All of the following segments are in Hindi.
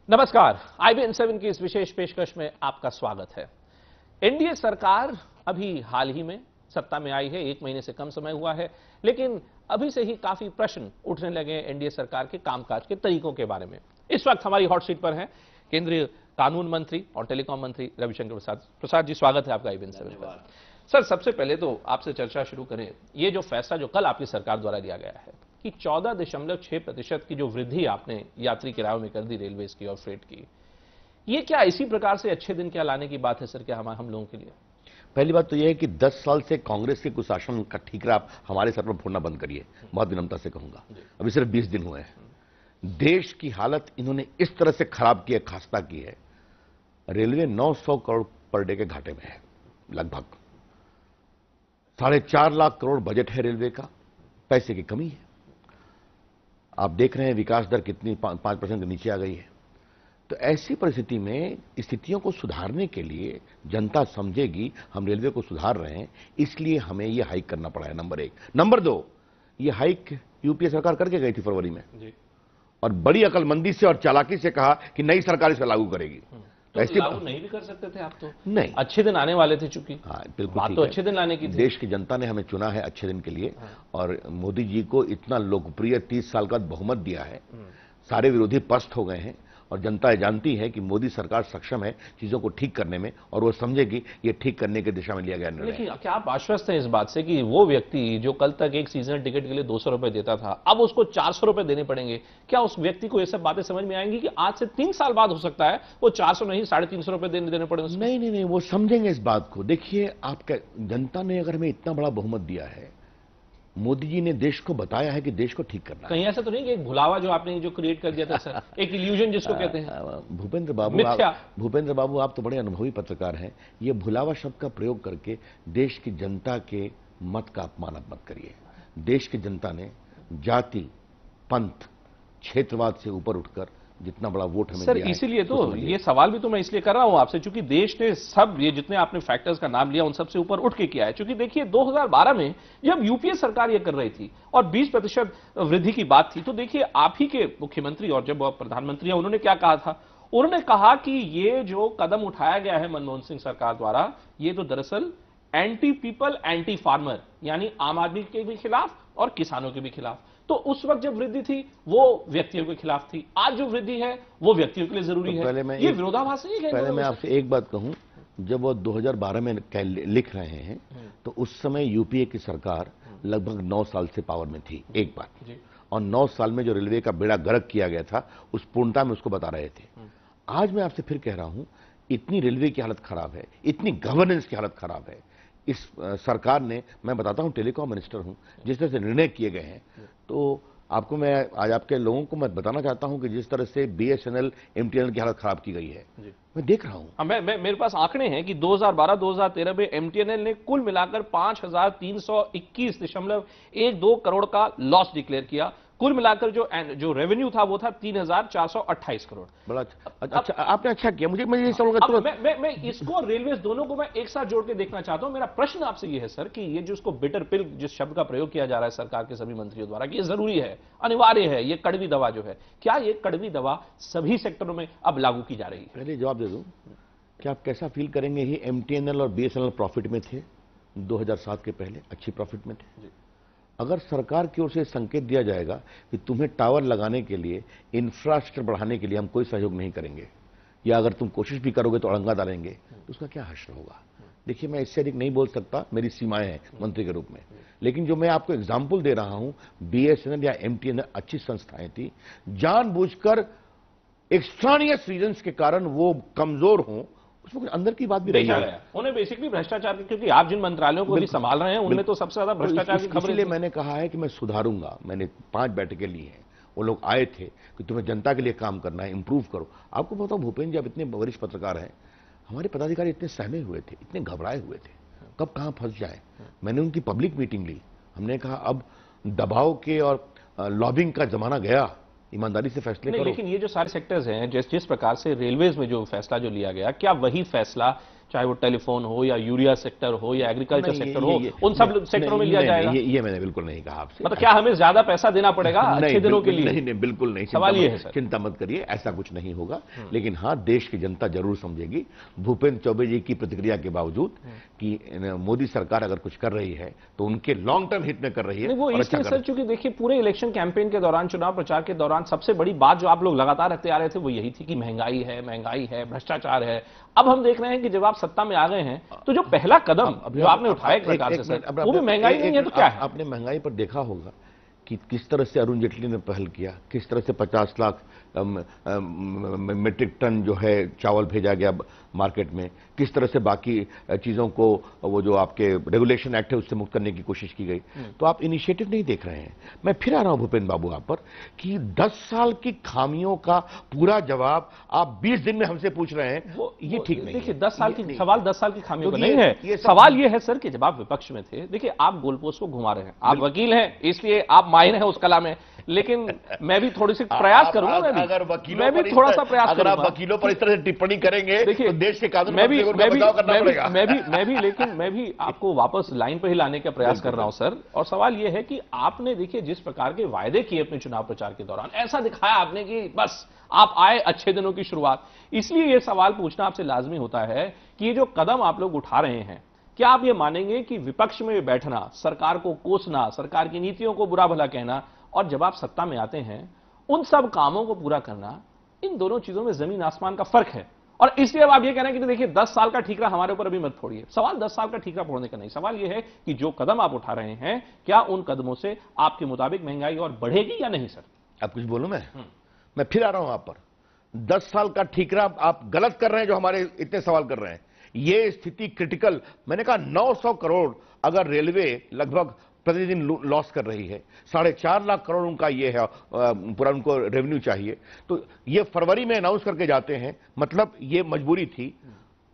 नमस्कार, IBN7 की इस विशेष पेशकश में आपका स्वागत है। एनडीए सरकार अभी हाल ही में सत्ता में आई है, 1 महीने से कम समय हुआ है, लेकिन अभी से ही काफी प्रश्न उठने लगे हैं एनडीए सरकार के कामकाज के तरीकों के बारे में। इस वक्त हमारी हॉट सीट पर हैं केंद्रीय कानून मंत्री और टेलीकॉम मंत्री रविशंकर प्रसाद जी, स्वागत है आपका IBN7 पर। सर, सबसे पहले तो आपसे चर्चा शुरू करें, ये जो फैसला जो कल आपकी सरकार द्वारा लिया गया है कि 14.6% की जो वृद्धि आपने यात्री किरायों में कर दी रेलवेज की और फ्रेट की, ये क्या इसी प्रकार से अच्छे दिन क्या लाने की बात है सर, क्या हम लोगों के लिए? पहली बात तो यह है कि 10 साल से कांग्रेस के कुशासन का ठीकरा आप हमारे सर पर फोड़ना बंद करिए, बहुत विनम्रता से कहूंगा। अभी सिर्फ 20 दिन हुए हैं, देश की हालत इन्होंने इस तरह से खराब की है, खस्ता की है। रेलवे 900 करोड़ पर डे के घाटे में है, लगभग 4.5 लाख करोड़ बजट है रेलवे का, पैसे की कमी है। आप देख रहे हैं विकास दर कितनी 5% के नीचे आ गई है। तो ऐसी परिस्थिति में स्थितियों को सुधारने के लिए जनता समझेगी हम रेलवे को सुधार रहे हैं, इसलिए हमें यह हाइक करना पड़ा है, नंबर 1। नंबर 2, यह हाइक यूपीए सरकार करके गई थी फरवरी में जी। और बड़ी अकलमंदी से और चालाकी से कहा कि नई सरकार इसे लागू करेगी। तो ऐसे लागू नहीं भी कर सकते थे आप? तो नहीं, अच्छे दिन आने वाले थे, चूंकि हाँ बिल्कुल बात तो अच्छे दिन लाने की थी। देश की जनता ने हमें चुना है अच्छे दिन के लिए, और मोदी जी को इतना लोकप्रिय 30 साल का बहुमत दिया है, सारे विरोधी पस्त हो गए हैं, और जनता जानती है कि मोदी सरकार सक्षम है चीजों को ठीक करने में, और वो समझेगी ये ठीक करने की दिशा में लिया गया निर्णय। लेकिन क्या आप आश्वस्त हैं इस बात से कि वो व्यक्ति जो कल तक एक सीजनल टिकट के लिए 200 रुपए देता था, अब उसको 400 रुपए देने पड़ेंगे? क्या उस व्यक्ति को ये सब बातें समझ में आएंगी कि आज से 3 साल बाद हो सकता है वो 400 नहीं 350 रुपए देने पड़ेंगे? नहीं, वो समझेंगे इस बात को। देखिए, आपका जनता ने अगर हमें इतना बड़ा बहुमत दिया है, मोदी जी ने देश को बताया है कि देश को ठीक करना है। कहीं ऐसा तो नहीं कि एक भुलावा जो आपने जो क्रिएट कर दिया था सर, एक इल्यूजन जिसको कहते हैं? भूपेंद्र बाबू, आप तो बड़े अनुभवी पत्रकार हैं। ये भुलावा शब्द का प्रयोग करके देश की जनता के मत का अपमान मत करिए। देश की जनता ने जाति, पंथ, क्षेत्रवाद से ऊपर उठकर जितना बड़ा वोट हमें सर दिया है, इसीलिए तो ये सवाल भी तो मैं इसलिए कर रहा हूं आपसे, क्योंकि देश ने सब ये जितने आपने फैक्टर्स का नाम लिया उन सबसे ऊपर उठ के किया है। क्योंकि देखिए 2012 में जब यूपीए सरकार ये कर रही थी और 20% वृद्धि की बात थी, तो देखिए आप ही के मुख्यमंत्री और जब प्रधानमंत्री हैं, उन्होंने क्या कहा था? उन्होंने कहा कि ये जो कदम उठाया गया है मनमोहन सिंह सरकार द्वारा, ये तो दरअसल एंटी पीपल एंटी फार्मर, यानी आम आदमी के भी खिलाफ और किसानों के भी खिलाफ। तो उस वक्त जब वृद्धि थी वो व्यक्तियों के खिलाफ थी, आज जो वृद्धि है वो व्यक्तियों के लिए जरूरी है। ये विरोधाभास नहीं है? पहले मैं आपसे एक बात कहूं, जब वो 2012 में लिख रहे हैं तो उस समय यूपीए की सरकार लगभग 9 साल से पावर में थी, एक बात। और 9 साल में जो रेलवे का बेड़ा गर्क किया गया था उस पूर्णता में उसको बता रहे थे। आज मैं आपसे फिर कह रहा हूं, इतनी रेलवे की हालत खराब है, इतनी गवर्नेंस की हालत खराब है। इस सरकार ने, मैं बताता हूं टेलीकॉम मिनिस्टर हूं, जिस तरह से निर्णय किए गए हैं, तो आपको मैं आज आपके लोगों को मैं बताना चाहता हूं कि जिस तरह से बीएसएनएल एमटीएनएल की हालत खराब की गई है, मैं देख रहा हूं। मेरे पास आंकड़े हैं कि 2012-2013 में एमटीएनएल ने कुल मिलाकर 5321.12 करोड़ का लॉस डिक्लेयर किया। कुल मिलाकर जो रेवेन्यू था वो था 3428 करोड़। बड़ा अच्छा, आपने अच्छा किया। मुझे ये समझ मैं इसको रेलवे दोनों को मैं एक साथ जोड़ के देखना चाहता हूं। मेरा प्रश्न आपसे ये है सर कि ये जो इसको बिटर पिल जिस शब्द का प्रयोग किया जा रहा है सरकार के सभी मंत्रियों द्वारा कि ये जरूरी है, अनिवार्य है, ये कड़वी दवा जो है, क्या ये कड़वी दवा सभी सेक्टरों में अब लागू की जा रही है? पहले जवाब दे दूं, क्या आप कैसा फील करेंगे? ही एमटीएनएल और बीएसएनएल प्रॉफिट में थे 2007 के पहले, अच्छी प्रॉफिट में थे। अगर सरकार की ओर से संकेत दिया जाएगा कि तुम्हें टावर लगाने के लिए, इंफ्रास्ट्रक्चर बढ़ाने के लिए हम कोई सहयोग नहीं करेंगे, या अगर तुम कोशिश भी करोगे तो अड़ंगा डालेंगे, तो उसका क्या हश्र होगा? देखिए, मैं इससे अधिक नहीं बोल सकता, मेरी सीमाएं हैं मंत्री के रूप में। लेकिन जो मैं आपको एग्जाम्पल दे रहा हूं, बीएसएनएल या एमटीएनएल अच्छी संस्थाएं थी, जानबूझकर एक्सट्रानियस रीजंस के कारण वो कमजोर हों, उसमें कुछ अंदर की बात भी रही है। उन्हें बेसिकली भ्रष्टाचार की, क्योंकि आप जिन मंत्रालयों को भी संभाल रहे हैं उनमें तो सबसे ज्यादा भ्रष्टाचार की खबर। इसलिए मैंने कहा है कि मैं सुधारूंगा। मैंने 5 बैठकें ली हैं, वो लोग आए थे कि तुम्हें जनता के लिए काम करना है, इंप्रूव करो। आपको बताओ भूपेंद्र जी, आप इतने वरिष्ठ पत्रकार हैं, हमारे पदाधिकारी इतने सहमे हुए थे, इतने घबराए हुए थे, कब कहां फंस जाए। मैंने उनकी पब्लिक मीटिंग ली, हमने कहा अब दबाव के और लॉबिंग का जमाना गया, ईमानदारी से फैसले करो। लेकिन ये जो सारे सेक्टर्स हैं, जिस प्रकार से रेलवेज में जो फैसला जो लिया गया, क्या वही फैसला चाहे वो टेलीफोन हो या यूरिया सेक्टर हो या एग्रीकल्चर नहीं, सेक्टर हो, उन सब सेक्टरों में लिया जाएगा? ये मैंने बिल्कुल नहीं कहा आपसे। मतलब क्या हमें ज्यादा पैसा देना पड़ेगा अच्छे दिनों के लिए? नहीं, बिल्कुल नहीं। सवाल ये है सर। चिंता मत करिए, ऐसा कुछ नहीं होगा। लेकिन हाँ, देश की जनता जरूर समझेगी भूपेंद्र चौबे जी की प्रतिक्रिया के बावजूद कि मोदी सरकार अगर कुछ कर रही है तो उनके लॉन्ग टर्म हित में कर रही है। वो इसलिए सर, चूंकि देखिए पूरे इलेक्शन कैंपेन के दौरान, चुनाव प्रचार के दौरान सबसे बड़ी बात जो आप लोग लगातार रखते आ रहे थे वो यही थी कि महंगाई है, भ्रष्टाचार है। अब हम देख रहे हैं कि जब आप सत्ता में आ गए हैं तो जो पहला कदम जो आपने उठाया एक प्रकार से सर, वो भी महंगाई नहीं है तो क्या है? आपने महंगाई पर देखा होगा कि किस तरह से अरुण जेटली ने पहल किया, किस तरह से 50 लाख मीट्रिक टन जो है चावल भेजा गया मार्केट में, किस तरह से बाकी चीजों को वो जो आपके रेगुलेशन एक्ट है उससे मुक्त करने की कोशिश की गई। तो आप इनिशिएटिव नहीं देख रहे हैं। मैं फिर आ रहा हूं भूपेंद्र बाबू आप पर कि 10 साल की खामियों का पूरा जवाब आप 20 दिन में हमसे पूछ रहे हैं, ये ठीक नहीं। देखिए 10 साल की सवाल 10 साल की खामियों का नहीं है। सवाल ये है सर कि जब आप विपक्ष में थे, देखिए आप गोल पोस्ट को घुमा रहे हैं, आप वकील हैं इसलिए आप माहिर हैं उस कला में, लेकिन मैं भी थोड़ी सी प्रयास करूंगा। अगर वकीलों मैं भी थोड़ा सा प्रयास अगर आप वकीलों पर इस तरह से टिप्पणी करेंगे तो देश के कानून मैं भी आपको वापस लाइन पर ही लाने का प्रयास कर रहा हूं सर। और सवाल यह है कि आपने देखिए जिस प्रकार के वायदे किए अपने चुनाव प्रचार के दौरान, ऐसा दिखाया आपने कि बस आप आए अच्छे दिनों की शुरुआत। इसलिए यह सवाल पूछना आपसे लाजमी होता है कि ये जो कदम आप लोग उठा रहे हैं, क्या आप ये मानेंगे कि विपक्ष में बैठना, सरकार को कोसना, सरकार की नीतियों को बुरा भला कहना और जब आप सत्ता में आते हैं उन सब कामों को पूरा करना, इन दोनों चीजों में जमीन आसमान का फर्क है। और इसलिए अब आप ये कह रहे हैं कि देखिए 10 साल का ठीकरा हमारे ऊपर अभी मत फोड़िए। सवाल 10 साल का ठीकरा फोड़ने का नहीं, सवाल यह है कि जो कदम आप उठा रहे हैं क्या उन कदमों से आपके मुताबिक महंगाई और बढ़ेगी या नहीं सर? आप कुछ बोलूं मैं फिर आ रहा हूं आप पर। 10 साल का ठीकरा आप गलत कर रहे हैं जो हमारे इतने सवाल कर रहे हैं। ये स्थिति क्रिटिकल, मैंने कहा 900 करोड़ अगर रेलवे लगभग प्रतिदिन लॉस कर रही है, 4.5 लाख करोड़ उनका ये है पूरा उनको रेवेन्यू चाहिए, तो ये फरवरी में अनाउंस करके जाते हैं, मतलब ये मजबूरी थी।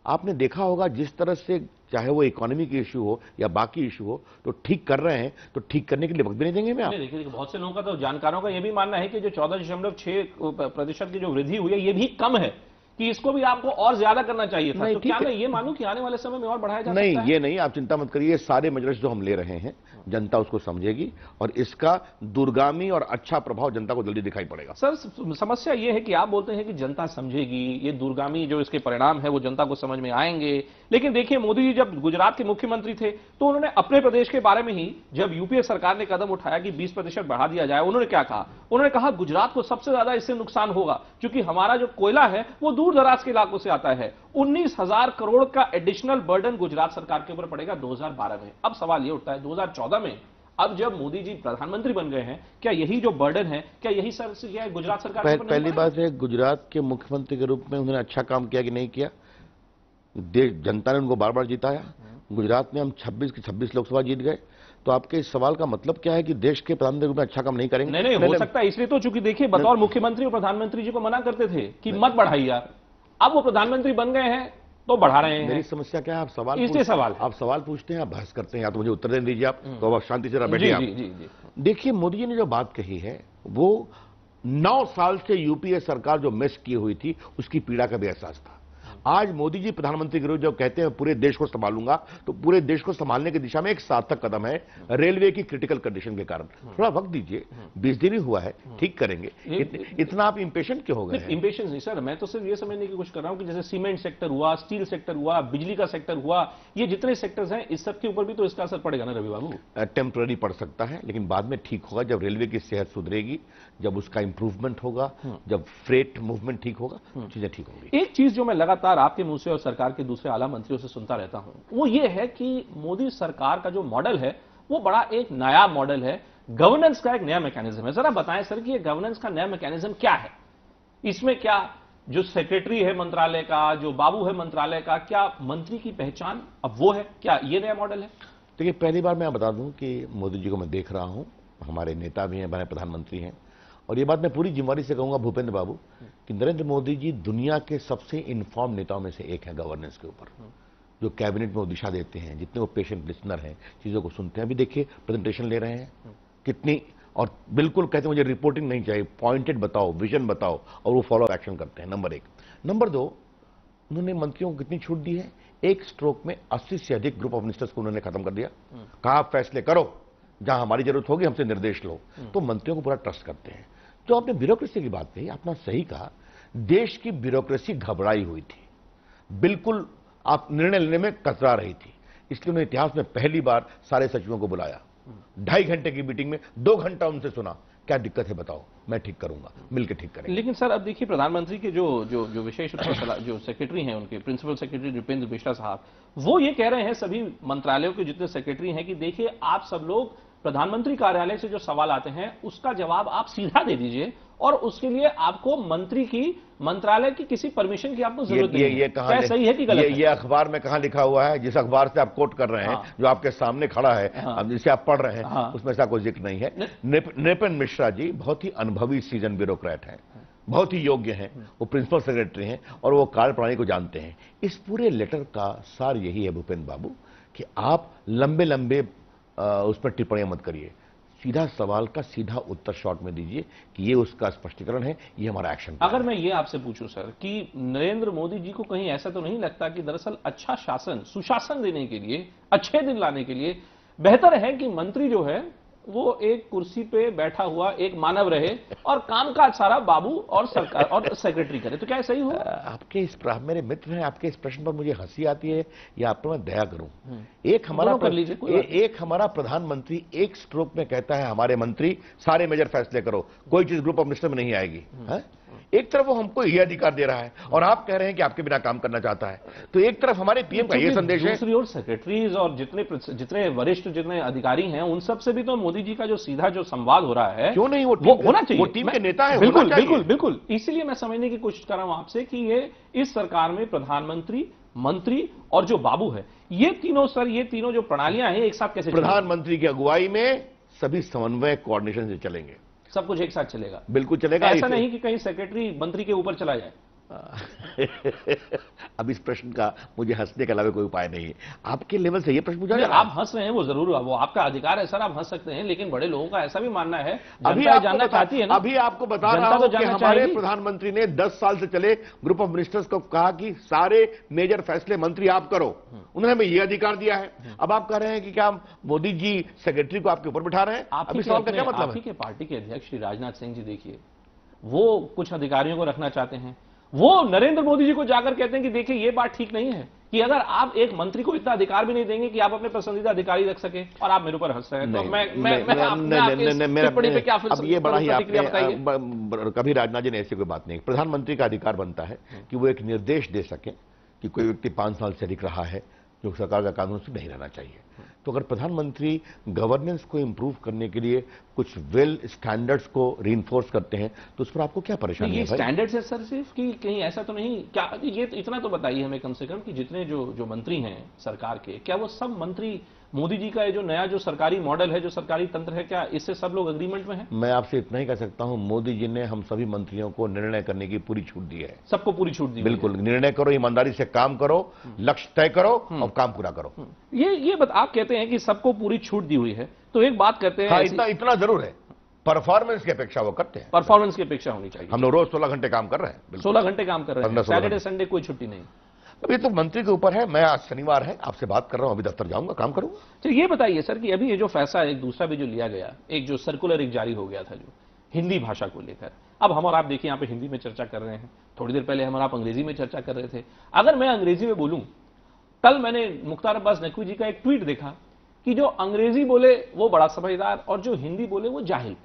आपने देखा होगा जिस तरह से चाहे वो इकोनॉमी की इशू हो या बाकी इशू हो, तो ठीक कर रहे हैं, तो ठीक करने के लिए वक्त भी नहीं देंगे। मैं देखिए बहुत से लोगों का, तो जानकारों का यह भी मानना है कि जो 14.6% की जो वृद्धि हुई है ये भी कम है, कि इसको भी आपको और ज्यादा करना चाहिए था। तो क्या मैं ये मानूं कि आने वाले समय में और बढ़ाया जा सकता है? नहीं, ये नहीं, आप चिंता मत करिए। सारे मजलिस जो हम ले रहे हैं जनता उसको समझेगी और इसका दूरगामी और अच्छा प्रभाव जनता को जल्दी दिखाई पड़ेगा। सर समस्या ये है कि आप बोलते हैं कि जनता समझेगी, ये दूरगामी जो इसके परिणाम है वो जनता को समझ में आएंगे, लेकिन देखिए मोदी जी जब गुजरात के मुख्यमंत्री थे तो उन्होंने अपने प्रदेश के बारे में ही, जब यूपीए सरकार ने कदम उठाया कि 20% बढ़ा दिया जाए, उन्होंने क्या कहा? उन्होंने कहा गुजरात को सबसे ज्यादा इससे नुकसान होगा क्योंकि हमारा जो कोयला है वो दूर दराज के इलाकों से आता है। 19,000 करोड़ का एडिशनल बर्डन गुजरात सरकार के ऊपर पड़ेगा 2012 में। अब सवाल यह उठता है 2014 में, अब जब मोदी जी प्रधानमंत्री बन गए हैं, क्या यही जो बर्डन है, क्या यही सर क्या गुजरात सरकार पहली बात है, गुजरात के मुख्यमंत्री के रूप में उन्होंने अच्छा काम किया कि नहीं किया? देश जनता ने उनको बार बार जिताया। गुजरात में हम 26 की 26 लोकसभा जीत गए। तो आपके इस सवाल का मतलब क्या है कि देश के प्रधानमंत्री के रूप में अच्छा काम नहीं करेंगे? नहीं, हो सकता है इसलिए तो, चूंकि देखिए बतौर मुख्यमंत्री और प्रधानमंत्री जी को मना करते थे कि मत बढ़ाइए यार, अब वो प्रधानमंत्री बन गए हैं तो बढ़ा रहे हैं। मेरी समस्या क्या है, आप सवाल पूछते हैं, आप बहस करते हैं, या तो मुझे उत्तर देने दीजिए आप, तो आप शांति से बैठिए आप। देखिए मोदी जी ने जो बात कही है वो 9 साल से यूपीए सरकार जो मिस की हुई थी उसकी पीड़ा का भी एहसास था। आज मोदी जी प्रधानमंत्री के रूप जब कहते हैं पूरे देश को संभालूंगा, तो पूरे देश को संभालने की दिशा में एक सार्थक कदम है रेलवे की क्रिटिकल कंडीशन के कारण। थोड़ा वक्त दीजिए, 20 दिन ही हुआ है, ठीक करेंगे। इतना आप इंपेशेंट क्यों हो गए? इंपेशेंस नहीं सर, मैं तो सिर्फ ये समझने की कोशिश कर रहा हूं कि जैसे सीमेंट सेक्टर हुआ, स्टील सेक्टर हुआ, बिजली का सेक्टर हुआ, ये जितने सेक्टर्स हैं इस सब के ऊपर भी तो इसका असर पड़ेगा ना रवि बाबू? टेम्पररी पड़ सकता है, लेकिन बाद में ठीक होगा जब रेलवे की सेहत सुधरेगी, जब उसका इंप्रूवमेंट होगा, जब फ्रेट मूवमेंट ठीक होगा, चीजें ठीक होंगी। एक चीज जो मैं लगातार आपके मुंह से और सरकार के दूसरे आला मंत्रियों से सुनता रहता हूं, वो ये है कि मोदी सरकार का जो मॉडल है वो बड़ा एक नया मॉडल है, गवर्नेंस का एक नया मैकेनिज्म है। जरा बताएं सर कि ये गवर्नेंस का नया मैकेनिज्म क्या है? इसमें क्या जो सेक्रेटरी है मंत्रालय का, जो बाबू है मंत्रालय का, क्या मंत्री की पहचान अब वो है? क्या ये नया मॉडल है? देखिए पहली बार मैं बता दूं कि मोदी जी को मैं देख रहा हूं, हमारे नेता भी हैं, हमारे प्रधानमंत्री हैं, और ये बात मैं पूरी जिम्मेदारी से कहूंगा भूपेंद्र बाबू कि नरेंद्र मोदी जी दुनिया के सबसे इन्फॉर्म नेताओं में से एक है गवर्नेंस के ऊपर। जो कैबिनेट में वो दिशा देते हैं, जितने वो पेशेंट लिसनर हैं, चीजों को सुनते हैं। अभी देखिए प्रेजेंटेशन ले रहे हैं कितनी, और बिल्कुल कहते हैं मुझे रिपोर्टिंग नहीं चाहिए, पॉइंटेड बताओ, विजन बताओ, और वो फॉलो एक्शन करते हैं। नंबर 1। नंबर 2, उन्होंने मंत्रियों को कितनी छूट दी है? एक स्ट्रोक में 80 से अधिक ग्रुप ऑफ मिनिस्टर्स को उन्होंने खत्म कर दिया। कहा आप फैसले करो, जहां हमारी जरूरत होगी हमसे निर्देश लो। तो मंत्रियों को पूरा ट्रस्ट करते हैं। तो आपने ब्यूरोक्रेसी की बात कही, आपने सही कहा, देश की ब्यूरोक्रेसी घबराई हुई थी, बिल्कुल आप निर्णय लेने में कतरा रही थी। इसलिए उन्होंने इतिहास में पहली बार सारे सचिवों को बुलाया, 2.5 घंटे की मीटिंग में 2 घंटा उनसे सुना, क्या दिक्कत है बताओ, मैं ठीक करूंगा, मिलकर ठीक करेंगे। लेकिन सर अब देखिए, प्रधानमंत्री के जो विशेष जो सेक्रेटरी हैं, उनके प्रिंसिपल सेक्रेटरी नृपेंद्र मिश्रा साहब, वो ये कह रहे हैं सभी मंत्रालयों के जितने सेक्रेटरी हैं कि देखिए, आप सब लोग प्रधानमंत्री कार्यालय से जो सवाल आते हैं उसका जवाब आप सीधा दे दीजिए, और उसके लिए आपको मंत्रालय की किसी परमिशन की आपको जरूरत नहीं है। क्या सही है कि गलत है? ये अखबार में कहां लिखा हुआ है? जिस अखबार से आप कोट कर रहे हैं, जो आपके सामने खड़ा है, अब जिसे आप पढ़ रहे हैं, उसमें ऐसा कोई जिक्र नहीं है। नृपेंद्र मिश्रा जी बहुत ही अनुभवी सीजन ब्यूरोक्रेट हैं, बहुत ही योग्य हैं, वो प्रिंसिपल सेक्रेटरी हैं और वो कार्यप्रणाली को जानते हैं। इस पूरे लेटर का सार यही है भूपेंद्र बाबू कि आप लंबे लंबे उस पर टिप्पणियां मत करिए, सीधा सवाल का सीधा उत्तर शॉर्ट में दीजिए कि ये उसका स्पष्टीकरण है, ये हमारा एक्शन। अगर मैं ये आपसे पूछूं सर कि नरेंद्र मोदी जी को कहीं ऐसा तो नहीं लगता कि दरअसल अच्छा शासन, सुशासन देने के लिए, अच्छे दिन लाने के लिए बेहतर है कि मंत्री जो है वो एक कुर्सी पे बैठा हुआ एक मानव रहे और कामकाज सारा बाबू और सरकार और सेक्रेटरी करे? तो क्या सही हो? आपके इस मेरे मित्र हैं, आपके इस प्रश्न पर मुझे हंसी आती है या आप पर मैं दया करूं। एक हमारा प्रधानमंत्री एक स्ट्रोक में कहता है हमारे मंत्री सारे मेजर फैसले करो, कोई चीज ग्रुप ऑफ मिनिस्टर में नहीं आएगी। एक तरफ वो हमको ये अधिकार दे रहा है और आप कह रहे हैं कि आपके बिना काम करना चाहता है। तो एक तरफ हमारे पीएम का ये संदेश है, दूसरी ओर सेक्रेटरीज और जितने वरिष्ठ जितने अधिकारी हैं उन सब से भी तो मोदी जी का जो सीधा जो संवाद हो रहा है, क्यों नहीं? वो होना चाहिए, वो टीम के नेता है। बिल्कुल बिल्कुल बिल्कुल। इसीलिए मैं समझने की कोशिश कर रहा हूं आपसे कि ये इस सरकार में प्रधानमंत्री, मंत्री और जो बाबू है, ये तीनों सर, ये तीनों जो प्रणालियां हैं एक साथ कैसे? प्रधानमंत्री की अगुवाई में सभी समन्वय कोऑर्डिनेशन से चलेंगे, सब कुछ एक साथ चलेगा। बिल्कुल चलेगा। ऐसा नहीं कि कहीं सेक्रेटरी मंत्री के ऊपर चला जाए। अब इस प्रश्न का मुझे हंसने के अलावा कोई उपाय नहीं है। आपके लेवल से ये प्रश्न पूछा जाए, आप हंस रहे हैं वो जरूर, वो आपका अधिकार है सर, आप हंस सकते हैं, लेकिन बड़े लोगों का ऐसा भी मानना है, अभी जानना चाहती है ना। अभी आपको बता रहा हूं कि हमारे प्रधानमंत्री ने 10 साल से चले ग्रुप ऑफ मिनिस्टर्स को कहा कि सारे मेजर फैसले मंत्री आप करो, उन्होंने हमें ये अधिकार दिया है। अब आप कह रहे हैं कि क्या मोदी जी सेक्रेटरी को आपके ऊपर बिठा रहे हैं? अभी सवाल का क्या मतलब है? आप ही के पार्टी के अध्यक्ष श्री राजनाथ सिंह जी, देखिए वो कुछ अधिकारियों को रखना चाहते हैं, वो नरेंद्र मोदी जी को जाकर कहते हैं कि देखिए ये बात ठीक नहीं है कि अगर आप एक मंत्री को इतना अधिकार भी नहीं देंगे कि आप अपने पसंदीदा अधिकारी रख सके, और आप मेरे ऊपर हंस रहे हैं। तो अब ये बड़ा ही आपने कभी राजनाथ जी ने ऐसी कोई बात नहीं। प्रधानमंत्री का अधिकार बनता है कि वो एक निर्देश दे सके कि कोई व्यक्ति 5 साल से अधिक रहा है जो सरकार का कानून से नहीं रहना चाहिए। तो अगर प्रधानमंत्री गवर्नेंस को इंप्रूव करने के लिए कुछ वेल स्टैंडर्ड्स को रीइंफोर्स करते हैं तो उस पर आपको क्या परेशानी है? स्टैंडर्ड्स है सर सिर्फ कि कहीं ऐसा तो नहीं, क्या ये इतना तो बताइए हमें कम से कम कि जितने जो मंत्री हैं सरकार के, क्या वो सब मंत्री मोदी जी का ये जो नया जो सरकारी मॉडल है, जो सरकारी तंत्र है, क्या इससे सब लोग एग्रीमेंट में हैं? मैं आपसे इतना ही कह सकता हूं, मोदी जी ने हम सभी मंत्रियों को निर्णय करने की पूरी छूट दी है। सबको पूरी छूट दी? बिल्कुल, निर्णय करो, ईमानदारी से काम करो, लक्ष्य तय करो और काम पूरा करो। ये आप कहते हैं कि सबको पूरी छूट दी हुई है, तो एक बात कहते हैं, हाँ, इतना जरूर है, परफॉर्मेंस की अपेक्षा वो करते हैं। परफॉर्मेंस की अपेक्षा होनी चाहिए। हम लोग रोज 16 घंटे काम कर रहे हैं। 16 घंटे काम कर रहे हैं, सैटरडे संडे कोई छुट्टी नहीं। अब ये तो मंत्री के ऊपर है। मैं आज शनिवार है, आपसे बात कर रहा हूं, अभी दफ्तर जाऊंगा, काम करूंगा। चलिए ये बताइए सर कि अभी ये जो फैसला एक दूसरा भी जो लिया गया, एक जो सर्कुलर एक जारी हो गया था जो हिंदी भाषा को लेकर, अब हम और आप देखिए यहाँ पे हिंदी में चर्चा कर रहे हैं, थोड़ी देर पहले हम और आप अंग्रेजी में चर्चा कर रहे थे। अगर मैं अंग्रेजी में बोलूं, कल मैंने मुख्तार अब्बास नकवी जी का एक ट्वीट देखा कि जो अंग्रेजी बोले वो बड़ा समझदार और जो हिंदी बोले वो जाहिल।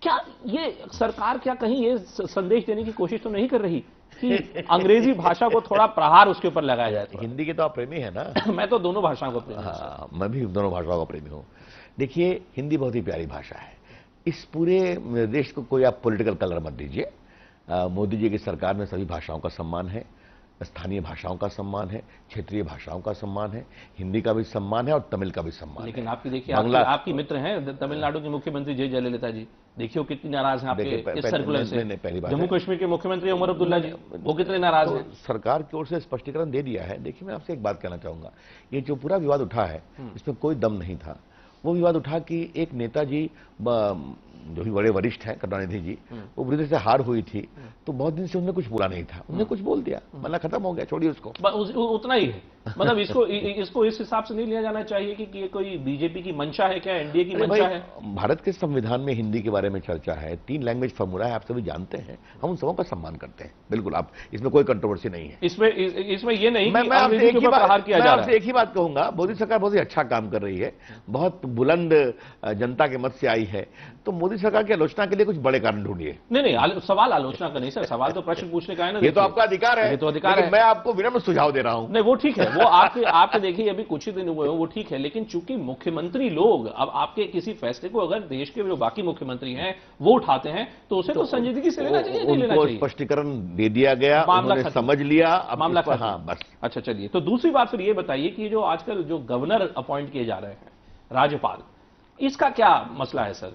क्या ये सरकार क्या कहीं ये संदेश देने की कोशिश तो नहीं कर रही कि अंग्रेजी भाषा को थोड़ा प्रहार उसके ऊपर लगाया जाए? हिंदी के तो आप प्रेमी है ना? मैं तो दोनों भाषाओं को प्रेमी हूं। मैं भी दोनों भाषाओं का प्रेमी हूं। देखिए, हिंदी बहुत ही प्यारी भाषा है। इस पूरे देश को कोई आप पॉलिटिकल कलर मत दीजिए। मोदी जी की सरकार में सभी भाषाओं का सम्मान है, स्थानीय भाषाओं का सम्मान है, क्षेत्रीय भाषाओं का सम्मान है, हिंदी का भी सम्मान है और तमिल का भी सम्मान है। लेकिन आपकी देखिए, आपकी मित्र हैं तमिलनाडु के मुख्यमंत्री जय जयललिता जी, देखिए वो कितनी नाराज हैं आपके इस सर्कुलर से। जम्मू कश्मीर के मुख्यमंत्री उमर अब्दुल्ला जी, वो कितने नाराज हैं? सरकार की ओर से स्पष्टीकरण दे दिया है। देखिए, मैं आपसे एक बात कहना चाहूंगा, ये जो पूरा विवाद उठा है इसमें कोई दम नहीं था। वो विवाद उठा कि एक नेताजी जो भी बड़े वरिष्ठ हैं, करुणानिधि जी, वो बुरी तरह से हार हुई थी, तो बहुत दिन से उनने कुछ बोला नहीं था, उन्होंने कुछ बोल दिया, मतलब खत्म हो गया, छोड़िए उसको। उतना ही है, मतलब इसको इस हिसाब से नहीं लिया जाना चाहिए कि ये कोई बीजेपी की मंशा है क्या, एनडीए की मंशा है? भारत के संविधान में हिंदी के बारे में चर्चा है, 3 लैंग्वेज फॉर्मूला है, आप सभी जानते हैं, हम उन सबों का सम्मान करते हैं, बिल्कुल, आप इसमें कोई कंट्रोवर्सी नहीं है। इसमें ये नहीं मैं आपसे एक ही बात कहूंगा, मोदी सरकार बहुत ही अच्छा काम कर रही है, बहुत बुलंद जनता के मत से आई है, तो मोदी सरकार की आलोचना के लिए कुछ बड़े कारण ढूंढिए। नहीं, सवाल आलोचना का नहीं सर, सवाल तो प्रश्न पूछने का है ना। ये तो आपका अधिकार है, ये तो अधिकार है। मैं आपको विनम्र सुझाव दे रहा हूं। नहीं, वो ठीक है, वो आपके देखिए अभी कुछ ही दिन हुए हो, वो ठीक है, लेकिन चूंकि मुख्यमंत्री लोग अब आपके किसी फैसले को अगर देश के जो बाकी मुख्यमंत्री हैं वो उठाते हैं तो उसे तो संजीदगी से लेना चाहिए, नहीं लेना चाहिए। स्पष्टीकरण दे दिया गया, उन्होंने समझ लिया, मामला खत्म। हाँ बस। अच्छा चलिए, तो दूसरी बात फिर ये बताइए कि जो आजकल जो गवर्नर अपॉइंट किए जा रहे हैं, राज्यपाल, इसका क्या मसला है सर?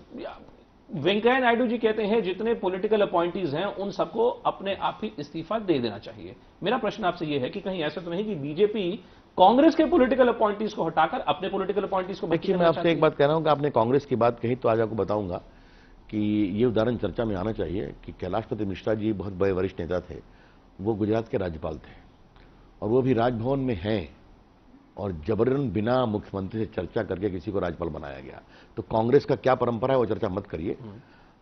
वेंकैया नायडू जी कहते हैं जितने पॉलिटिकल अपॉइंटीज हैं उन सबको अपने आप ही इस्तीफा दे देना चाहिए। मेरा प्रश्न आपसे यह है कि कहीं ऐसा तो नहीं कि बीजेपी कांग्रेस के पॉलिटिकल अपॉइंटीज को हटाकर अपने पॉलिटिकल अपॉइंटीज को? देखिए, मैं आपसे एक बात कह रहा हूं कि आपने कांग्रेस की बात कही तो आज आपको बताऊंगा कि ये उदाहरण चर्चा में आना चाहिए कि कैलाशपति मिश्रा जी बहुत बड़े वरिष्ठ नेता थे, वो गुजरात के राज्यपाल थे और वो भी राजभवन में हैं और जबरन बिना मुख्यमंत्री से चर्चा करके किसी को राज्यपाल बनाया गया। तो कांग्रेस का क्या परंपरा है वो चर्चा मत करिए,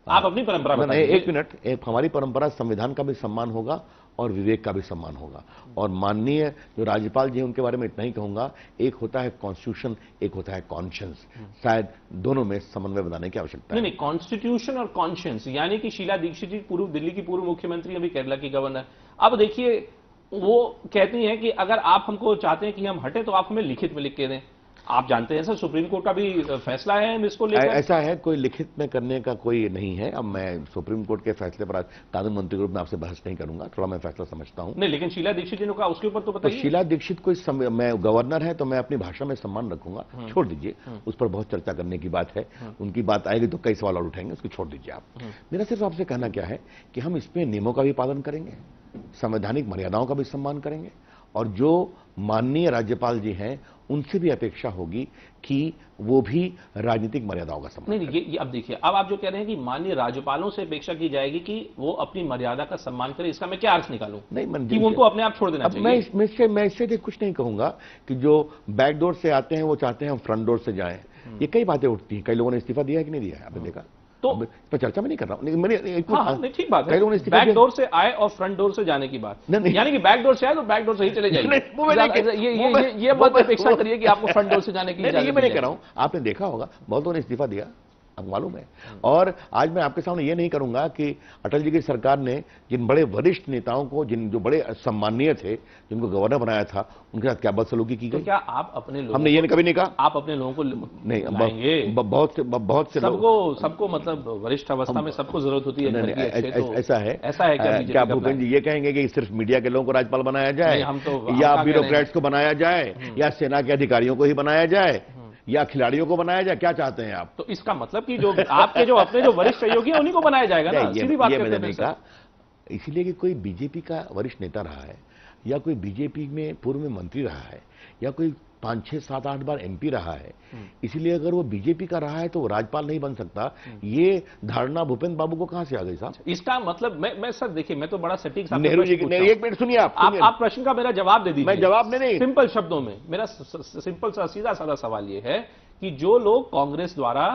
आप अपनी परंपरा बताइए। एक मिनट, हमारी परंपरा संविधान का भी सम्मान होगा और विवेक का भी सम्मान होगा। और माननीय जो राज्यपाल जी हैं उनके बारे में इतना ही कहूंगा, एक होता है कॉन्स्टिट्यूशन, एक होता है कॉन्शियंस, शायद दोनों में समन्वय बनाने की आवश्यकता है। नहीं, कॉन्स्टिट्यूशन और कॉन्शियंस, यानी कि शीला दीक्षित जी पूर्व दिल्ली की पूर्व मुख्यमंत्री, अभी केरला की गवर्नर, अब देखिए वो कहती हैं कि अगर आप हमको चाहते हैं कि हम हटें तो आप हमें लिखित में लिख के दें। आप जानते हैं सर, सुप्रीम कोर्ट का भी फैसला है इसको लेकर। ऐसा है, कोई लिखित में करने का कोई नहीं है। अब मैं सुप्रीम कोर्ट के फैसले पर आज कानून मंत्री के रूप में आपसे बहस नहीं करूंगा, थोड़ा मैं फैसला समझता हूं। नहीं, लेकिन शीला दीक्षित जी ने कहा उसके ऊपर तो बताइए। शीला दीक्षित कोई मैं गवर्नर है तो मैं अपनी भाषा में सम्मान रखूंगा, छोड़ दीजिए, उस पर बहुत चर्चा करने की बात है, उनकी बात आएगी तो कई सवाल और उठाएंगे, उसको छोड़ दीजिए आप। मेरा सिर्फ आपसे कहना क्या है कि हम इसमें नियमों का भी पालन करेंगे, संवैधानिक मर्यादाओं का भी सम्मान करेंगे और जो माननीय राज्यपाल जी हैं उनसे भी अपेक्षा होगी कि वो भी राजनीतिक मर्यादाओं का सम्मान। नहीं, ये अब देखिए, अब आप जो कह रहे हैं कि माननीय राज्यपालों से अपेक्षा की जाएगी कि वो अपनी मर्यादा का सम्मान करें, इसका मैं क्या अर्थ निकालूं? नहीं, कि उनको अपने आप छोड़ देना चाहिए? मैं इससे कुछ नहीं कहूंगा कि जो बैकडोर से आते हैं वो चाहते हैं हम फ्रंट डोर से जाएं। ये कई बातें उठती हैं, कई लोगों ने इस्तीफा दिया है कि नहीं दिया है, आपने देखा? तो पर चर्चा में नहीं कर रहा हूं, मैंने ठीक बात है, बैक डोर से आए और फ्रंट डोर से जाने की बात, यानी कि बैक डोर से आए तो बैक डोर से ही चले जाइए। ये बात अपेक्षा करिए कि आपको फ्रंट डोर से जाने की इजाजत। मैं नहीं कह रहा हूं, आपने देखा होगा बहुत लोगों ने इस्तीफा दिया, आपको मालूम है। और आज मैं आपके सामने ये नहीं करूंगा कि अटल जी की सरकार ने जिन बड़े वरिष्ठ नेताओं को, जो बड़े सम्मानीय थे, जिनको गवर्नर बनाया था, उनके साथ क्या बदसलूकी की गई। तो क्या आप अपने लोगों, हमने ये कभी नहीं कहा, आप अपने लोगों को नहीं, बहुत से सबको मतलब वरिष्ठ अवस्था में सबको जरूरत होती है। ऐसा है क्या भूपेंद्र जी ये कहेंगे कि सिर्फ मीडिया के लोगों को राज्यपाल बनाया जाए, या ब्यूरोक्रेट्स को बनाया जाए, या सेना के अधिकारियों को ही बनाया जाए, या खिलाड़ियों को बनाया जाए? क्या चाहते हैं आप? तो इसका मतलब कि जो आपके जो अपने जो वरिष्ठ सहयोगी हैं उन्हीं को बनाया जाएगा ना? सीधी बात मैंने नहीं कहा, इसीलिए कि कोई बीजेपी का वरिष्ठ नेता रहा है, या कोई बीजेपी में पूर्व में मंत्री रहा है, या कोई 5, 6, 7, 8 बार एमपी रहा है, इसलिए अगर वो बीजेपी का रहा है तो वो राज्यपाल नहीं बन सकता। ये धारणा भूपेंद्र बाबू को कहां से आ गई साहब? इसका मतलब मैं सर देखिए, मैं तो बड़ा सटीक नेहरू जी, एक मिनट सुनिए, आप प्रश्न का मेरा जवाब दे दीजिए। मैं जवाब नहीं, सिंपल शब्दों में मेरा सिंपल सा सीधा साधा सवाल ये है कि जो लोग कांग्रेस द्वारा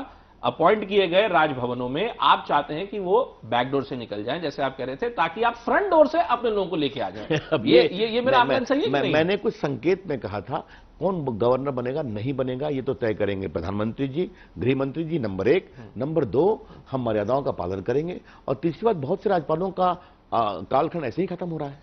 अपॉइंट किए गए राजभवनों में, आप चाहते हैं कि वो बैकडोर से निकल जाएं, जैसे आप कह रहे थे, ताकि आप फ्रंट डोर से अपने लोगों को लेके आ जाएं। ये मेरा आकलन सही है? मैंने कुछ संकेत में कहा था, कौन गवर्नर बनेगा नहीं बनेगा ये तो तय करेंगे प्रधानमंत्री जी, गृह मंत्री जी, नंबर 1। नंबर 2, हम मर्यादाओं का पालन करेंगे। और तीसरी बात, बहुत से राज्यपालों का कालखंड ऐसे ही खत्म हो रहा है,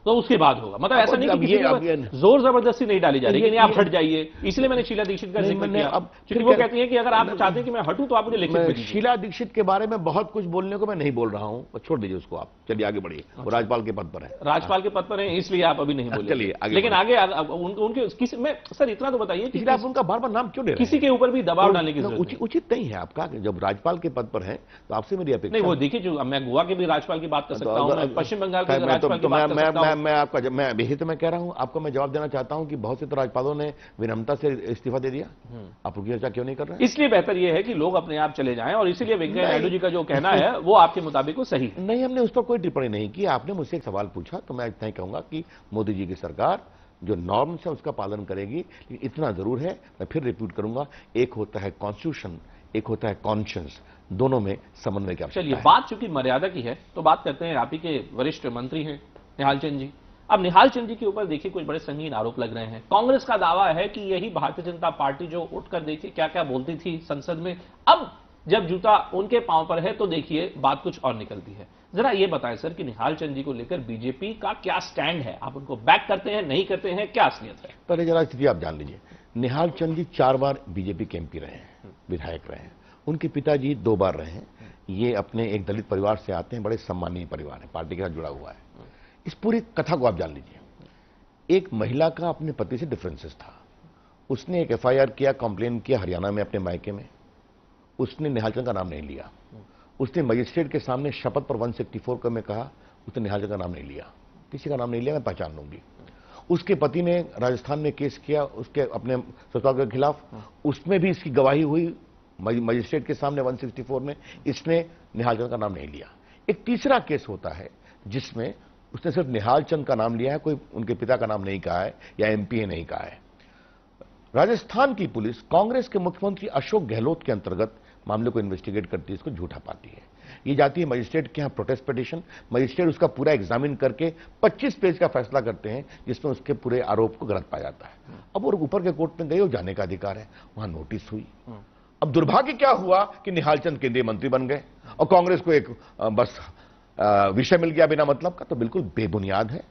तो उसके बाद होगा। मतलब ऐसा नहीं कि किसी जोर जबरदस्ती नहीं डाली जा रही कि आप हट जाइए, इसलिए मैंने शीला दीक्षित का जिक्र किया। अब क्योंकि वो कहती है कि अगर आप चाहते हैं कि मैं हटूं तो आप मुझे लिखित में दीजिए। शीला दीक्षित के बारे में बहुत कुछ बोलने को मैं नहीं बोल रहा हूं, छोड़ दीजिए उसको, आप चलिए आगे बढ़िए। वो राज्यपाल के पद पर है, राज्यपाल के पद पर है, इसलिए आप अभी नहीं बोले। चलिए आगे। लेकिन आगे उनके किसी में सर इतना तो बताइए कि आप उनका बार बार नाम क्यों ले रहे हैं? किसी के ऊपर भी दबाव डालने की जरूरत उचित नहीं है आपका। जब राज्यपाल के पद पर है तो आपसे मेरी अपेक्षा नहीं। वो देखिए, जो मैं गोवा के भी राज्यपाल की बात कर सकता हूं, मैं पश्चिम बंगाल के राज्यपाल की बात कर सकता हूं। मैं आपका मैं यही तो मैं कह रहा हूं, आपको मैं जवाब देना चाहता हूं कि बहुत से तो राज्यपालों ने विनम्रता से इस्तीफा दे दिया। आप उनकी चर्चा क्यों नहीं कर रहे हैं? इसलिए बेहतर यह है कि लोग अपने आप चले जाएं, और इसीलिए वेंकैया नायडू जी का जो कहना है वो आपके मुताबिक वो सही है। नहीं, हमने उस पर कोई टिप्पणी नहीं की। आपने मुझसे एक सवाल पूछा तो मैं इतना ही कहूंगा कि मोदी जी की सरकार जो नॉर्म्स है उसका पालन करेगी, लेकिन इतना जरूर है, मैं फिर रिपीट करूंगा, एक होता है कॉन्स्टिट्यूशन, एक होता है कॉन्शियंस, दोनों में समन्वय की आवश्यकता है। चलिए, बात चूंकि मर्यादा की है तो बात करते हैं, आप ही के वरिष्ठ मंत्री हैं निहाल चंद जी। अब निहाल चंद जी के ऊपर देखिए कुछ बड़े संगीन आरोप लग रहे हैं। कांग्रेस का दावा है कि यही भारतीय जनता पार्टी जो उठकर देखिए क्या क्या बोलती थी संसद में, अब जब जूता उनके पांव पर है तो देखिए बात कुछ और निकलती है। जरा ये बताएं सर कि निहाल चंद जी को लेकर बीजेपी का क्या स्टैंड है? आप उनको बैक करते हैं, नहीं करते हैं, क्या असलियत है? पहले जरा स्थिति आप जान लीजिए। निहाल चंद जी 4 बार बीजेपी के एमपी रहे हैं, विधायक रहे हैं। उनके पिताजी 2 बार रहे हैं। ये अपने एक दलित परिवार से आते हैं, बड़े सम्मानीय परिवार है, पार्टी के साथ जुड़ा हुआ है। इस पूरी कथा को आप जान लीजिए। एक महिला का अपने पति से डिफरेंसेस था, उसने एक एफआईआर किया, कंप्लेन किया हरियाणा में अपने मायके में। उसने निहाल चंद का नाम नहीं लिया। उसने मजिस्ट्रेट के सामने शपथ पर 164 का में कहा, उसने निहाल चंद का नाम नहीं लिया, किसी का नाम नहीं लिया, मैं पहचान लूंगी। उसके पति ने राजस्थान में केस किया उसके अपने ससुराल के खिलाफ, उसमें भी इसकी गवाही हुई मजिस्ट्रेट के सामने 164 में, इसने निहाल चंद का नाम नहीं लिया। एक तीसरा केस होता है जिसमें उसने सिर्फ निहाल चंद का नाम लिया है, कोई उनके पिता का नाम नहीं कहा है या एमपी नहीं कहा है। राजस्थान की पुलिस कांग्रेस के मुख्यमंत्री अशोक गहलोत के अंतर्गत मामले को इन्वेस्टिगेट करती है, इसको झूठा पाती है। ये जाती है मजिस्ट्रेट के यहां प्रोटेस्ट पिटीशन, मजिस्ट्रेट उसका पूरा एग्जामिन करके 25 पेज का फैसला करते हैं जिसमें उसके पूरे आरोप को गलत पाया जाता है। अब वो ऊपर के कोर्ट में गए, वो जाने का अधिकार है, वहां नोटिस हुई। अब दुर्भाग्य क्या हुआ कि निहाल चंद केंद्रीय मंत्री बन गए और कांग्रेस को एक बस विषय मिल गया बिना मतलब का, तो बिल्कुल बेबुनियाद है।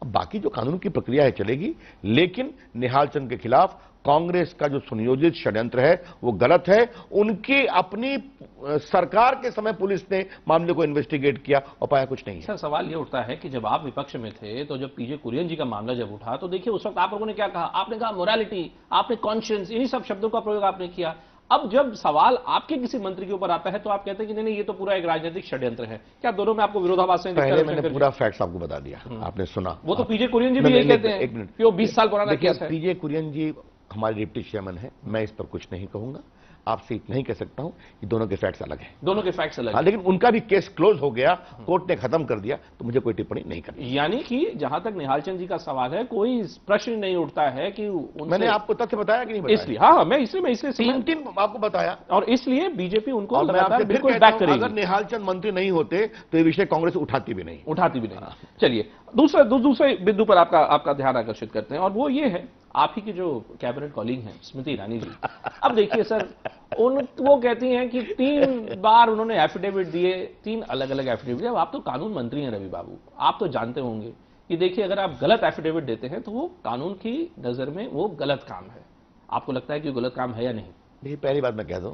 अब बाकी जो कानून की प्रक्रिया है चलेगी, लेकिन निहाल चंद के खिलाफ कांग्रेस का जो सुनियोजित षड्यंत्र है वो गलत है। उनकी अपनी सरकार के समय पुलिस ने मामले को इन्वेस्टिगेट किया और पाया कुछ नहीं है। सर, सवाल ये उठता है कि जब आप विपक्ष में थे तो जब पीजे कुरियन जी का मामला जब उठा तो देखिए उस वक्त आप लोगों ने क्या कहा? आपने कहा मोरालिटी, आपने कॉन्शियंस, इन्हीं सब शब्दों का प्रयोग आपने किया। अब जब सवाल आपके किसी मंत्री के ऊपर आता है तो आप कहते हैं कि नहीं नहीं, ये तो पूरा एक राजनीतिक षड्यंत्र है। क्या दोनों में आपको विरोधाभास है? पहले मैंने पूरा फैक्ट्स आपको बता दिया, आपने सुना। वो तो पीजे कुरियन जी भी यही कहते हैं कि वो 20 साल पुराना केस है। पीजे कुरियन जी हमारे डिप्टी चेयरमैन है, मैं इस पर कुछ नहीं कहूंगा। आपसे इतना ही कह सकता हूं कि दोनों के फैक्ट्स अलग हैं। दोनों के फैक्ट्स अलग हैं। लेकिन उनका भी केस क्लोज हो गया, कोर्ट ने खत्म कर दिया, तो मुझे कोई टिप्पणी नहीं करनी। यानी कि जहां तक निहाल चंद जी का सवाल है, कोई प्रश्न नहीं उठता है कि मैंने आपको तथ्य बताया कि नहीं बताया? इसलिए हाँ, मैं इसलिए 3 आपको बताया, और इसलिए बीजेपी उनको और लगातार बिल्कुल बैक करेगी। अगर निहाल चंद मंत्री नहीं होते तो ये विषय कांग्रेस उठाती भी नहीं। चलिए दूसरे बिंदु पर आपका ध्यान आकर्षित करते हैं, और वो ये है, आप ही की जो कैबिनेट कॉलीग हैं स्मृति ईरानी जी। अब देखिए सर, वो कहती हैं कि 3 बार उन्होंने एफिडेविट दिए, 3 अलग अलग एफिडेविट। अब आप तो कानून मंत्री हैं रवि बाबू, आप तो जानते होंगे कि देखिए अगर आप गलत एफिडेविट देते हैं तो वो कानून की नजर में वो गलत काम है। आपको लगता है कि गलत काम है या नहीं? देखिए, पहली बात मैं कह दूं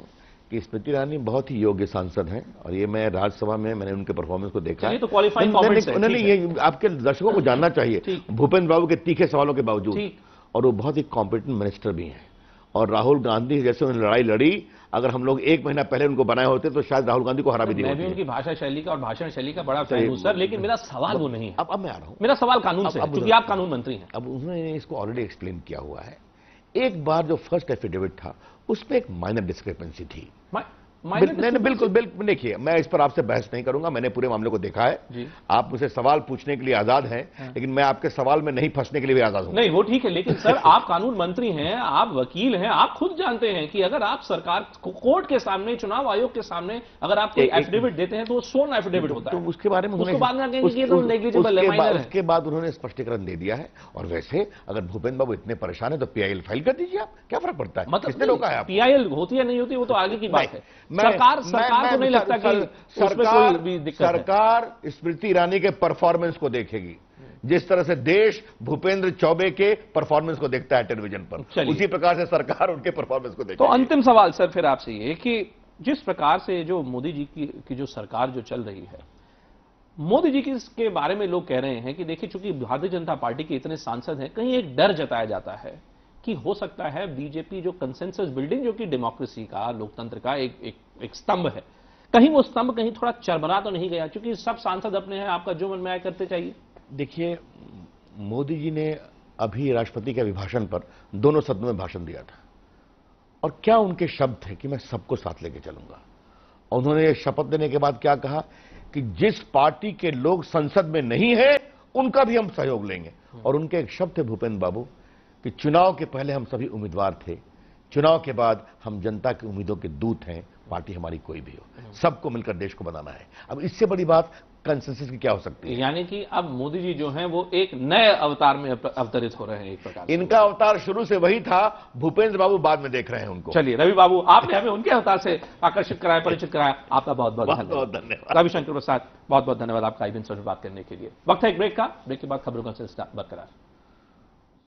कि स्मृति ईरानी बहुत ही योग्य सांसद हैं, और ये मैं राज्यसभा में मैंने उनके परफॉर्मेंस को देखा है। तो क्वालिफाइंग कमेंट्स हैं। उन्होंने ये आपके दर्शकों को जानना चाहिए, भूपेंद्र बाबू के तीखे सवालों के बावजूद, और वो बहुत ही कॉम्पिटेंट मिनिस्टर भी हैं। और राहुल गांधी जैसे उन्होंने लड़ाई लड़ी, अगर हम लोग 1 महीना पहले उनको बनाए होते तो शायद राहुल गांधी को हरा भी दिया। मैं भी उनकी भाषा शैली का और भाषण शैली का बड़ा फैन हूं सर, लेकिन मेरा सवाल वो नहीं है। अब मैं आ रहा हूं, मेरा सवाल कानून से है, क्योंकि आप कानून मंत्री हैं। अब उन्होंने इसको ऑलरेडी एक्सप्लेन किया हुआ है। एक बार जो फर्स्ट एफिडेविट था उसमें एक माइनर डिस्क्रिपेंसी थी। बिल्कुल देखिए, मैं इस पर आपसे बहस नहीं करूंगा, मैंने पूरे मामले को देखा है। आप मुझे सवाल पूछने के लिए आजाद हैं, लेकिन मैं आपके सवाल में नहीं फंसने के लिए भी आजाद हूं। नहीं, वो ठीक है, लेकिन सर आप कानून मंत्री हैं, आप वकील हैं, आप खुद जानते हैं कि अगर आप सरकार कोर्ट के सामने, चुनाव आयोग के सामने अगर आप कोई एफिडेविट देते हैं तो वो स्worn एफिडेविट होता है। तो उसके बारे में उसके बाद में कहेंगे कि ये तो नेग्लिजिबल है, माइनर है। उसके बाद उन्होंने स्पष्टीकरण दे दिया है। और वैसे अगर भूपेंद्र बाबू इतने परेशान है तो पीआईएल फाइल कर दीजिए, आप क्या फर्क पड़ता है? मतलब किसने रोका है? पीआईएल होती है नहीं होती वो तो आगे की बात है। सरकार को नहीं लगता कि सरकार स्मृति ईरानी के परफॉर्मेंस को देखेगी, जिस तरह से देश भूपेंद्र चौबे के परफॉर्मेंस को देखता है टेलीविजन पर, उसी प्रकार से सरकार उनके परफॉर्मेंस को देखेगी। तो अंतिम सवाल सर फिर आपसे ये कि जिस प्रकार से जो मोदी जी की जो सरकार जो चल रही है, मोदी जी के बारे में लोग कह रहे हैं कि देखिए चूंकि भारतीय जनता पार्टी के इतने सांसद हैं, कहीं एक डर जताया जाता है कि हो सकता है बीजेपी जो कंसेंसस बिल्डिंग, जो कि डेमोक्रेसी का, लोकतंत्र का एक स्तंभ है, कहीं वो स्तंभ कहीं थोड़ा चरमरा तो नहीं गया? क्योंकि सब सांसद अपने हैं, आपका जो मन में आए करते चाहिए। देखिए, मोदी जी ने अभी राष्ट्रपति के अभिभाषण पर दोनों सदनों में भाषण दिया था, और क्या उनके शब्द थे कि मैं सबको साथ लेके चलूंगा। उन्होंने शपथ लेने के बाद क्या कहा कि जिस पार्टी के लोग संसद में नहीं है उनका भी हम सहयोग लेंगे। और उनके एक शब्द थे भूपेंद्र बाबू कि चुनाव के पहले हम सभी उम्मीदवार थे, चुनाव के बाद हम जनता की उम्मीदों के दूत हैं, पार्टी हमारी कोई भी हो, सबको मिलकर देश को बनाना है। अब इससे बड़ी बात कंसेंसस की क्या हो सकती है? यानी कि अब मोदी जी जो हैं वो एक नए अवतार में अवतरित हो रहे हैं एक प्रकार से। इनका अवतार शुरू से वही था, भूपेंद्र बाबू बाद में देख रहे हैं उनको। चलिए रवि बाबू, आपने हमें उनके अवतार से आकर्षित कराया, परिचित कराया, आपका बहुत बहुत धन्यवाद। रविशंकर प्रसाद, बहुत बहुत धन्यवाद आपका IBN में बात करने के लिए। वक्त है एक ब्रेक का, ब्रेक के बाद खबरों का सिलसिला बरकरार।